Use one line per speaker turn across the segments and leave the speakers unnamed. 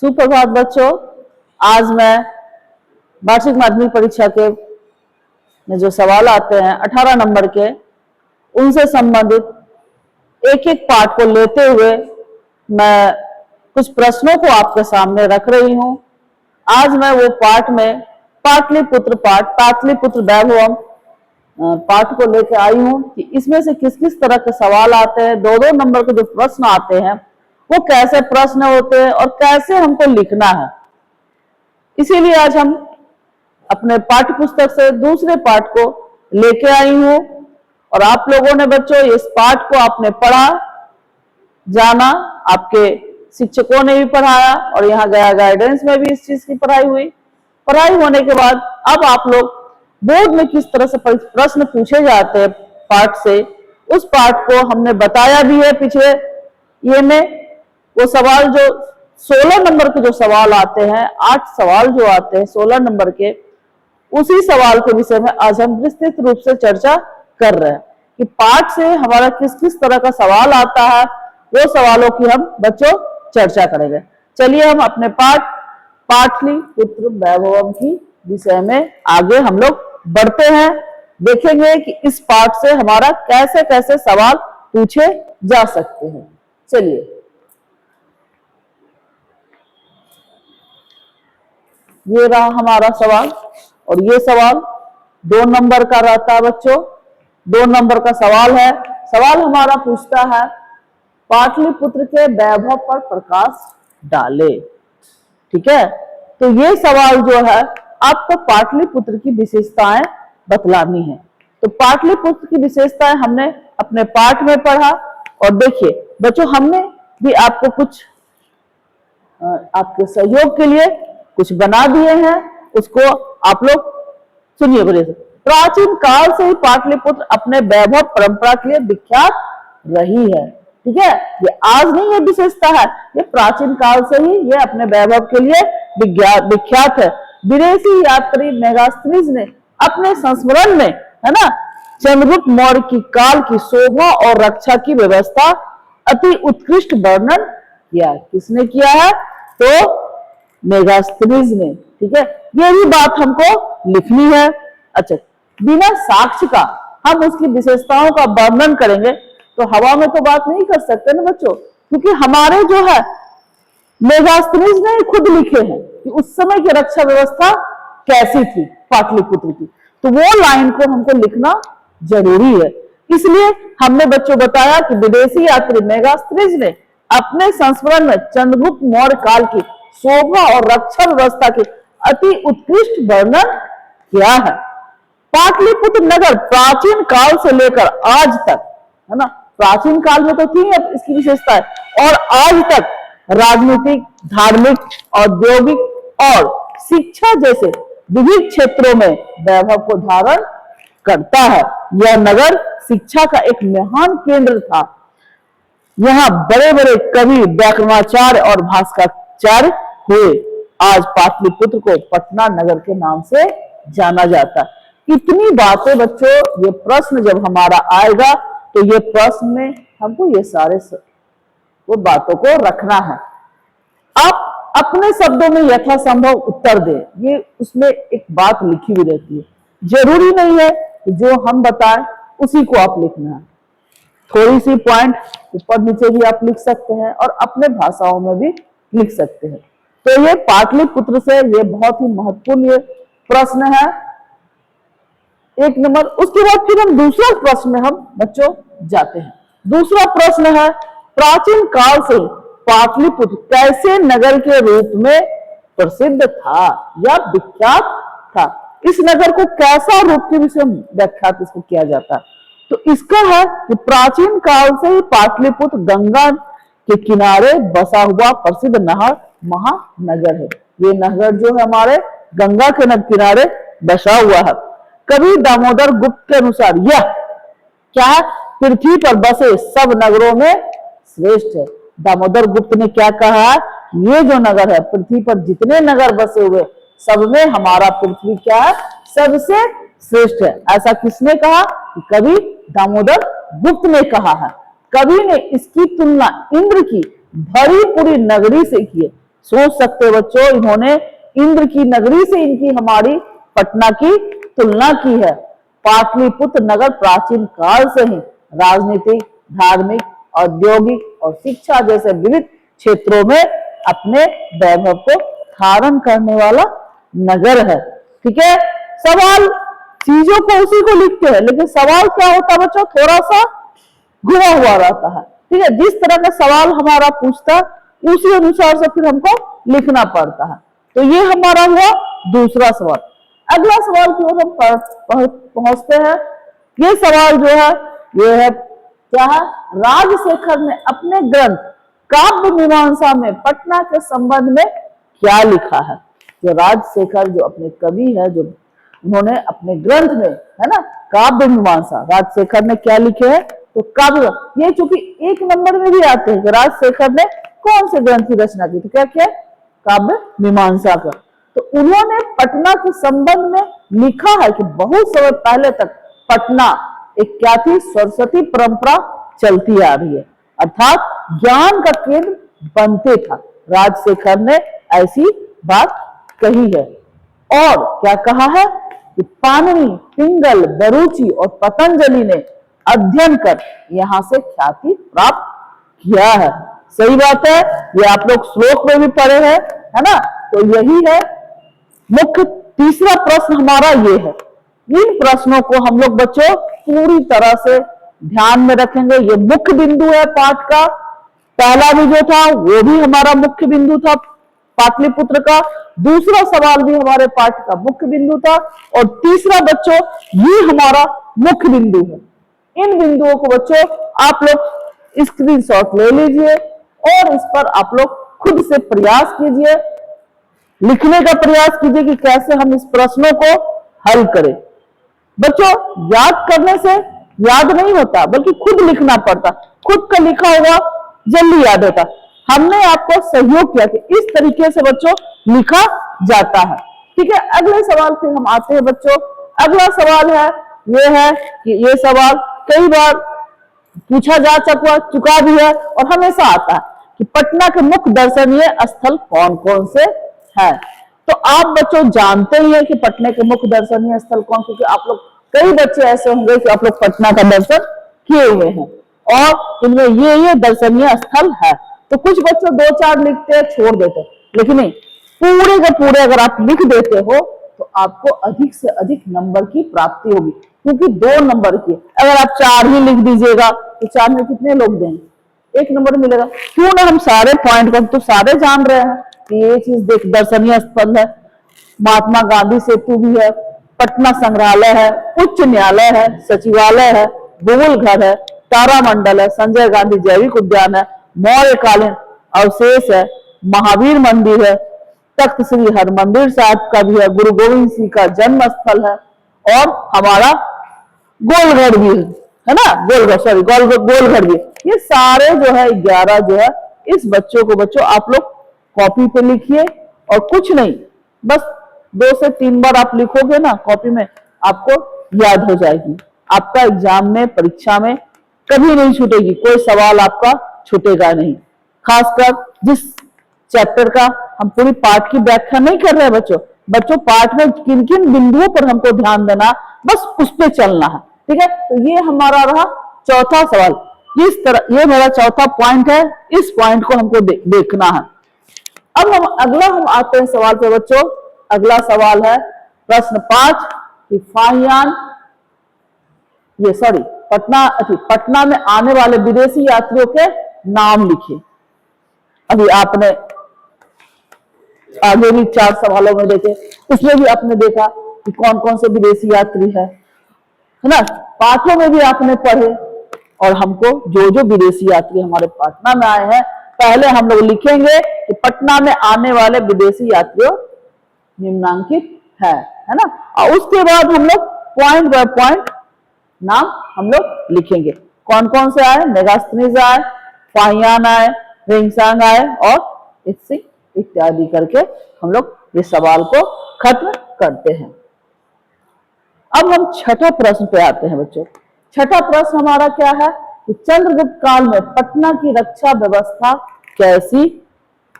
सुप्रभात बच्चों। आज मैं वार्षिक माध्यमिक परीक्षा के में जो सवाल आते हैं 18 नंबर के, उनसे संबंधित एक एक पाठ को लेते हुए मैं कुछ प्रश्नों को आपके सामने रख रही हूं। आज मैं वो पाठ में पाटलिपुत्र पाठ, पाटलिपुत्र वैभवम पाठ को लेकर आई हूं कि इसमें से किस किस तरह के सवाल आते हैं, दो दो नंबर के जो प्रश्न आते हैं वो कैसे प्रश्न होते हैं और कैसे हमको लिखना है। इसीलिए आज हम अपने पाठ्य पुस्तक से दूसरे पाठ को लेके आई हूं और आप लोगों ने बच्चों इस पाठ को आपने पढ़ा, जाना, आपके शिक्षकों ने भी पढ़ाया और यहाँ गया गाइडेंस में भी इस चीज की पढ़ाई हुई। पढ़ाई होने के बाद अब आप लोग बोर्ड में किस तरह से प्रश्न पूछे जाते हैं पाठ से, उस पाठ को हमने बताया भी है पिछले ये में। वो सवाल जो 16 नंबर के जो सवाल आते हैं, 8 सवाल जो आते हैं 16 नंबर के, उसी सवाल के विषय में आज हम विस्तृत रूप से चर्चा कर रहे हैं कि पाठ से हमारा किस किस तरह का सवाल आता है, वो सवालों की हम बच्चों चर्चा करेंगे। चलिए हम अपने पाटलिपुत्र वैभवम की विषय में आगे हम लोग बढ़ते हैं। देखेंगे कि इस पाठ से हमारा कैसे कैसे सवाल पूछे जा सकते हैं। चलिए, ये रहा हमारा सवाल और ये सवाल 2 नंबर का रहता है बच्चों। 2 नंबर का सवाल है। सवाल हमारा पूछता है पाटलिपुत्र के वैभव पर प्रकाश डाले। ठीक है, तो ये सवाल जो है आपको पाटलिपुत्र की विशेषताएं बतलानी है। तो पाटलिपुत्र की विशेषताएं हमने अपने पाठ में पढ़ा और देखिए बच्चों, हमने भी आपको कुछ आपके सहयोग के लिए कुछ बना दिए हैं, उसको आप लोग सुनिए बड़े से। प्राचीन काल से ही पाटलिपुत्र अपने वैभव परंपरा के लिए विख्यात रही है। ठीक है, ये आज नहीं ये विशेषता है, ये प्राचीन काल से ही ये अपने वैभव के लिए विख्यात है। विदेशी यात्री मेगास्थनीज ने अपने संस्मरण में, है ना, चंद्रगुप्त मौर्य की काल की शोभा और रक्षा की व्यवस्था अति उत्कृष्ट वर्णन किया। किसने किया है? तो मेगास्थनीज ने। ठीक है, ये भी बात हमको लिखनी है। अच्छा, बिना साक्ष्य का हम उसकी विशेषताओं का वर्णन करेंगे तो हवा में तो बात नहीं कर सकते ना बच्चों, क्योंकि हमारे जो है मेगास्थनीज ने खुद लिखे हैं कि उस समय की रक्षा व्यवस्था कैसी थी पाटलिपुत्र की, तो वो लाइन को हमको लिखना जरूरी है। इसलिए हमने बच्चों बताया कि विदेशी यात्री मेगास्थनीज ने अपने संस्मरण में चंद्रगुप्त मौर्य काल की शोभा और रक्षा व्यवस्था की अति उत्कृष्ट वर्णन किया है। पाटलिपुत्र नगर प्राचीन काल से लेकर आज तक, है ना, प्राचीन काल में तो थी इसकी विशेषता है, और आज तक राजनीतिक, धार्मिक, औद्योगिक और शिक्षा जैसे विविध क्षेत्रों में वैभव को धारण करता है। यह नगर शिक्षा का एक महान केंद्र था। यहाँ बड़े बड़े कवि, व्याकरणाचार्य और भास्कराचार्य हुए। आज पाटलिपुत्र को पटना नगर के नाम से जाना जाता है। इतनी बातें बच्चों, ये प्रश्न जब हमारा आएगा तो ये प्रश्न में हमको ये सारे वो बातों को रखना है। आप अपने शब्दों में यथासंभव उत्तर दें। ये उसमें एक बात लिखी हुई रहती है, जरूरी नहीं है कि जो हम बताएं उसी को आप लिखना है। थोड़ी सी पॉइंट ऊपर नीचे भी आप लिख सकते हैं और अपने भाषाओं में भी लिख सकते हैं। तो ये पाटलिपुत्र से ये बहुत ही महत्वपूर्ण ये प्रश्न है, 1 नंबर। उसके बाद फिर हम दूसरा प्रश्न में हम बच्चों जाते हैं। दूसरा प्रश्न है प्राचीन काल से पाटलिपुत्र कैसे नगर के रूप में प्रसिद्ध था या विख्यात था? इस नगर को कैसा रूप के विषय में व्याख्यात इसको किया जाता है? तो इसका है कि प्राचीन काल से ही पाटलिपुत्र गंगा के किनारे बसा हुआ प्रसिद्ध महानगर है। ये नगर जो है हमारे गंगा के किनारे बसा हुआ है। कवि दामोदर गुप्त के अनुसार यह क्या है? पृथ्वी पर बसे सब नगरों में श्रेष्ठ है। दामोदर गुप्त ने क्या कहा? ये जो नगर है, पृथ्वी पर जितने नगर बसे हुए सब में हमारा पृथ्वी क्या है? सबसे श्रेष्ठ है। ऐसा किसने कहा? कवि दामोदर गुप्त ने कहा है। कवि ने इसकी तुलना इंद्र की भरी पूरी नगरी से की है। सोच सकते हो बच्चों, इन्होंने इंद्र की नगरी से इनकी हमारी पटना की तुलना की है। पाटलिपुत्र नगर प्राचीन काल से ही राजनीतिक, धार्मिक, औद्योगिक और शिक्षा जैसे विविध क्षेत्रों में अपने वैभव को धारण करने वाला नगर है। ठीक है, सवाल चीजों को उसी को लिखते हैं, लेकिन सवाल क्या होता है बच्चों, थोड़ा सा घुमा हुआ रहता है। ठीक है, जिस तरह का सवाल हमारा पूछता उसी अनुसार से फिर हमको लिखना पड़ता है। तो ये हमारा हुआ दूसरा सवाल। अगला सवाल की ओर हम पहुंचते हैं। ये सवाल जो है ये है क्या है, राजशेखर ने अपने ग्रंथ काव्य मीमांसा में पटना के संबंध में क्या लिखा है। जो राजशेखर जो अपने कवि है, जो उन्होंने अपने ग्रंथ में है ना काव्य मीमांसा, राजशेखर ने क्या लिखे हैं, तो काव्य, ये चूंकि एक नंबर में भी आते हैं कि राजशेखर ने कौन से ग्रंथ की रचना की, तो क्या क्या काव्य मीमांसा का। तो उन्होंने पटना के संबंध में लिखा है कि बहुत समय पहले तक पटना एक क्या थी, सरस्वती परंपरा चलती आ रही है, अर्थात ज्ञान का केंद्र बनते था। राजशेखर ने ऐसी बात कही है। और क्या कहा है कि पाणिनि, पिंगल, बरूची और पतंजलि ने अध्ययन कर यहां से ख्याति प्राप्त किया है। सही बात है, ये आप लोग श्लोक में भी पढ़े हैं, है ना। तो यही है मुख्य तीसरा प्रश्न हमारा ये है। इन प्रश्नों को हम लोग बच्चों पूरी तरह से ध्यान में रखेंगे। ये मुख्य बिंदु है पाठ का। पहला भी जो था वो भी हमारा मुख्य बिंदु था पाटलिपुत्र का, दूसरा सवाल भी हमारे पाठ का मुख्य बिंदु था, और तीसरा बच्चों ये हमारा मुख्य बिंदु है। इन बिंदुओं को बच्चों आप लोग स्क्रीनशॉट ले लीजिए और इस पर आप लोग खुद से प्रयास कीजिए, लिखने का प्रयास कीजिए कि कैसे हम इस प्रश्नों को हल करें। बच्चों याद करने से याद नहीं होता, बल्कि खुद लिखना पड़ता। खुद का लिखा हुआ जल्दी याद होता। हमने आपको सहयोग किया कि इस तरीके से बच्चों लिखा जाता है। ठीक है, अगले सवाल पे हम आते हैं बच्चों। अगला सवाल है ये है कि ये सवाल कई बार पूछा जा चुका भी है और हमेशा आता है कि पटना के मुख्य दर्शनीय स्थल कौन कौन से हैं। तो आप बच्चों जानते ही हैं कि पटना के मुख्य दर्शनीय स्थल कौन, क्योंकि आप लोग कई बच्चे ऐसे होंगे कि आप लोग पटना का दर्शन किए हुए हैं और इनमें ये दर्शनीय स्थल है। तो कुछ बच्चों 2-4 लिखते हैं, छोड़ देते हैं, लेकिन नहीं, पूरे के पूरे अगर आप लिख देते हो तो आपको अधिक से अधिक नंबर की प्राप्ति होगी, क्योंकि 2 नंबर की। अगर आप 4 ही लिख दीजिएगा तो 4 में कितने लोग देंगे, 1 नंबर मिलेगा। क्यों ना हम सारे पॉइंट को तो सारे जान रहे हैं कि ये चीज देख दर्शनीय स्थल है, महात्मा गांधी सेतु भी है, पटना संग्रहालय है, उच्च न्यायालय है, सचिवालय है, गोल घर है, तारामंडल है, संजय गांधी जैविक उद्यान है, मौर्यकालीन अवशेष है, महावीर मंदिर है, तख्त श्री हरमंदिर साहब का भी है, गुरु गोविंद सिंह का जन्म स्थल है, और हमारा गोलघर भी है ना, गोलघर भी। ये सारे जो है 11 जो है इस बच्चों को बच्चों आप लोग कॉपी पे लिखिए, और कुछ नहीं, बस 2 से 3 बार आप लिखोगे ना कॉपी में, आपको याद हो जाएगी। आपका एग्जाम में, परीक्षा में कभी नहीं छूटेगी, कोई सवाल आपका छूटेगा नहीं। खासकर जिस चैप्टर का हम पूरी पाठ की व्याख्या नहीं कर रहे हैं बच्चों पाठ में किन किन बिंदुओं पर हमको ध्यान देना, बस उस पर चलना है। ठीक है, तो ये हमारा रहा चौथा सवाल। इस तरह ये मेरा चौथा पॉइंट है, इस पॉइंट को हमको देखना है। अब हम आते हैं सवाल पे बच्चों। अगला सवाल है प्रश्न 5 कि पटना में आने वाले विदेशी यात्रियों के नाम लिखिए। अभी आपने आगे भी 4 सवालों में देखे, उसमें भी आपने देखा कि कौन कौन से विदेशी यात्री है ना। पाठों में भी आपने पढ़े, और हमको जो जो विदेशी यात्री हमारे पटना में आए हैं, पहले हम लोग लिखेंगे कि पटना में आने वाले विदेशी यात्रियों निम्नांकित है ना। और उसके बाद हम लोग पॉइंट बाय पॉइंट नाम हम लोग लिखेंगे, कौन कौन से आए, मेगास्थनीज आए, फाहियान आए, रिंगसांग आए और इत्यादि करके हम लोग इस सवाल को खत्म करते हैं। अब हम छठा प्रश्न पे आते हैं बच्चों। छठा प्रश्न हमारा क्या है कि चंद्रगुप्त काल में पटना की रक्षा व्यवस्था कैसी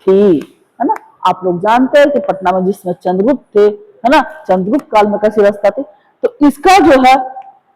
थी, है ना। आप लोग जानते हैं कि पटना में जिसमें चंद्रगुप्त थे, है ना, चंद्रगुप्त काल में कैसी व्यवस्था थी। तो इसका जो है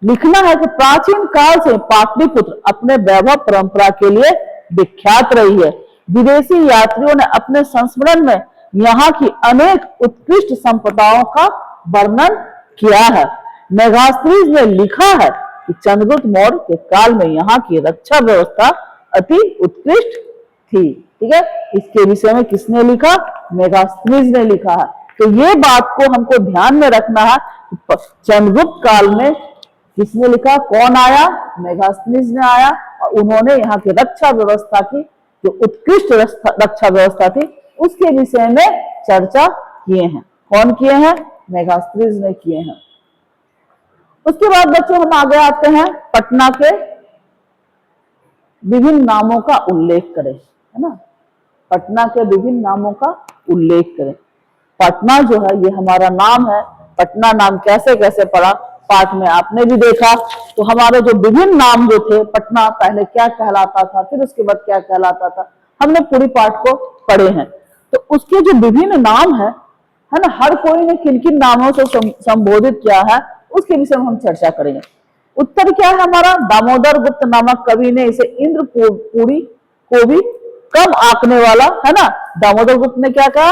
लिखना है कि प्राचीन काल से पाटलिपुत्र अपने वैभव परंपरा के लिए विख्यात रही है। विदेशी यात्रियों ने अपने संस्मरण में यहाँ की अनेक उत्कृष्ट संपदाओं का वर्णन किया है। मेगास्थनीज ने लिखा है कि चंद्रगुप्त मौर्य के काल में यहाँ की रक्षा व्यवस्था अति उत्कृष्ट थी। ठीक है, इसके विषय में किसने लिखा? मेगास्थनीज ने लिखा है। तो ये बात को हमको ध्यान में रखना है। चंद्रगुप्त काल में किसने लिखा? कौन आया? मेगास्थनीज ने आया, और उन्होंने यहाँ की रक्षा व्यवस्था की, जो उत्कृष्ट रक्षा व्यवस्था थी, उसके विषय में चर्चा किए हैं। कौन किए हैं? मेगास्थनीज ने किए हैं। उसके बाद बच्चों हम आगे आते हैं, पटना के विभिन्न नामों का उल्लेख करें, है ना, पटना के विभिन्न नामों का उल्लेख करें। पटना जो है ये हमारा नाम है। पटना नाम कैसे कैसे पड़ा, पाठ में आपने भी देखा। तो हमारे जो विभिन्न नाम जो थे, पटना पहले क्या कहलाता था, फिर उसके बाद क्या कहलाता था, हमने पूरी पाठ को पढ़े हैं। तो उसके जो विभिन्न नाम है ना, हर कोई ने किन किन नामों से संबोधित किया है, उसके विषय में हम चर्चा करेंगे। उत्तर क्या है हमारा? दामोदर गुप्त नामक कवि ने इसे इंद्रपुरी को भी कम आंकने वाला, है ना, दामोदर गुप्त ने क्या कहा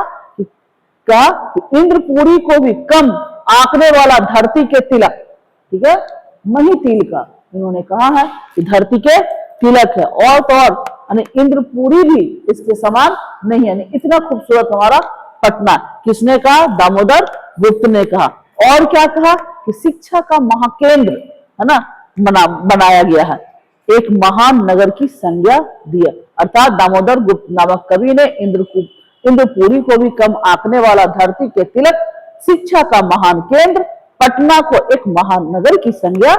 कि इंद्रपुरी को भी कम आंकने वाला धरती के तिलक, ठीक है, मही तिल का इन्होंने कहा है कि धरती के तिलक है, और तो और इंद्रपुरी भी इसके समान नहीं है, इतना खूबसूरत हमारा पटना। किसने कहा? दामोदर गुप्त ने कहा। और क्या कहा कि शिक्षा का महाकेंद्र, है ना, बनाया गया है, एक महान नगर की संज्ञा दिया। अर्थात दामोदर गुप्त नामक कवि ने इंद्रपुरी को भी कम आंकने वाला धरती के तिलक, शिक्षा का महान केंद्र पटना को एक महान नगर की संज्ञा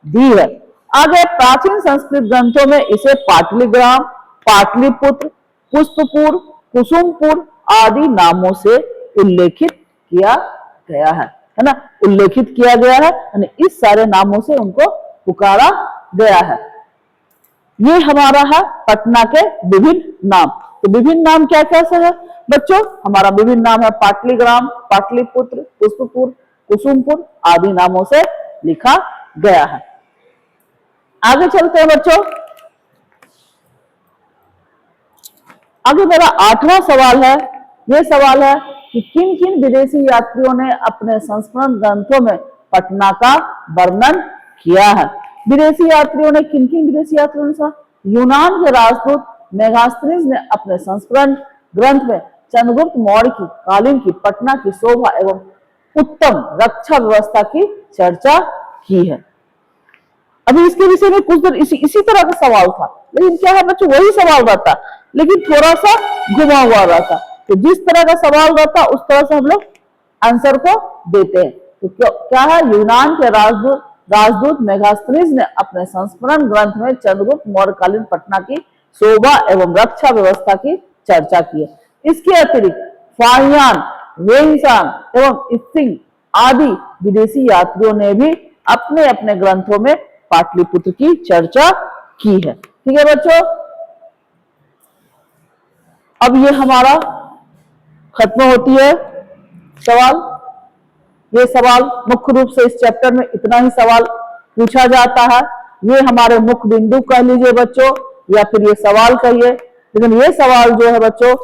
दी है। आगे प्राचीन संस्कृत ग्रंथों में इसे पाटलिग्राम, पाटलिपुत्र, पुष्पपुर, कुसुमपुर आदि नामों से उल्लेखित किया गया है ना, उल्लेखित किया गया है, यानी इस सारे नामों से उनको पुकारा गया है। ये हमारा है पटना के विभिन्न नाम। तो विभिन्न नाम क्या कैसे है बच्चों? हमारा विभिन्न नाम है पाटलिग्राम, पाटलिपुत्र, पुष्पपुर, कुसुमपुर आदि नामों से लिखा गया है। आगे चलते हैं बच्चों। आगे मेरा 8वां सवाल है। यह सवाल है कि किन किन विदेशी यात्रियों ने अपने संस्मरण ग्रंथों में पटना का वर्णन किया है? विदेशी यात्रियों ने किन किन विदेशी यात्रियों ने? यूनान के राजदूत मेगास्थनीज ने अपने संस्मरण ग्रंथ में चंद्रगुप्त मौर्य की कालीन की पटना की शोभा एवं उत्तम रक्षा व्यवस्था की चर्चा की है। अभी इसके विषय में कुछ देर इसी तरह का सवाल था, लेकिन क्या है बच्चों, वही सवाल रहता, लेकिन थोड़ा सा घुमा हुआ रहता। तो जिस तरह का सवाल रहता उस तरह से हम लोग आंसर को देते हैं। तो क्या है? यूनान के राजदूत मेगास्थनीज ने अपने संस्मरण ग्रंथ में चंद्रगुप्त मौर्यकालीन पटना की शोभा एवं रक्षा व्यवस्था की चर्चा की है। इसके अतिरिक्त फाहियान, वेंगसान एवं इत्सिंग आदि विदेशी यात्रियों ने भी अपने अपने ग्रंथों में पाटलिपुत्र की चर्चा की है। ठीक है बच्चों, अब ये हमारा खत्म होती है सवाल। ये सवाल मुख्य रूप से इस चैप्टर में इतना ही सवाल पूछा जाता है। ये हमारे मुख्य बिंदु कह लीजिए बच्चों, या फिर ये सवाल कहिए। लेकिन ये सवाल जो है बच्चों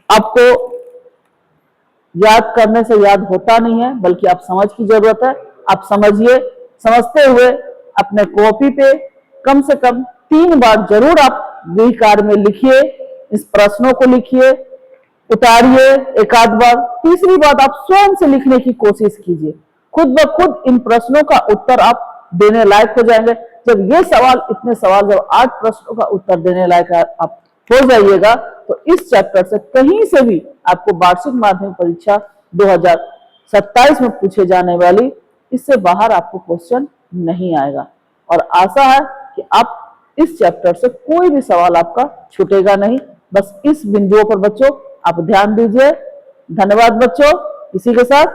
आपको याद करने से याद होता नहीं है, बल्कि आप समझ की जरूरत है। आप समझिए, समझते हुए अपने कॉपी पे कम से कम 3 बार जरूर आप गृह कार्य में लिखिए, इस प्रश्नों को लिखिए, उतारिए एक आध बार। तीसरी बात, आप स्वयं से लिखने की कोशिश कीजिए। खुद ब खुद इन प्रश्नों का उत्तर आप देने लायक हो जाएंगे। जब ये सवाल, इतने सवाल, जब 8 प्रश्नों का उत्तर देने लायक आप हो जाइएगा, तो इस चैप्टर से कहीं से भी आपको वार्षिक माध्यमिक परीक्षा 2027 में पूछे जाने वाली, इससे बाहर आपको क्वेश्चन नहीं आएगा। और आशा है कि आप इस चैप्टर से कोई भी सवाल आपका छूटेगा नहीं। बस इस बिंदुओं पर बच्चों आप ध्यान दीजिए। धन्यवाद बच्चों। इसी के साथ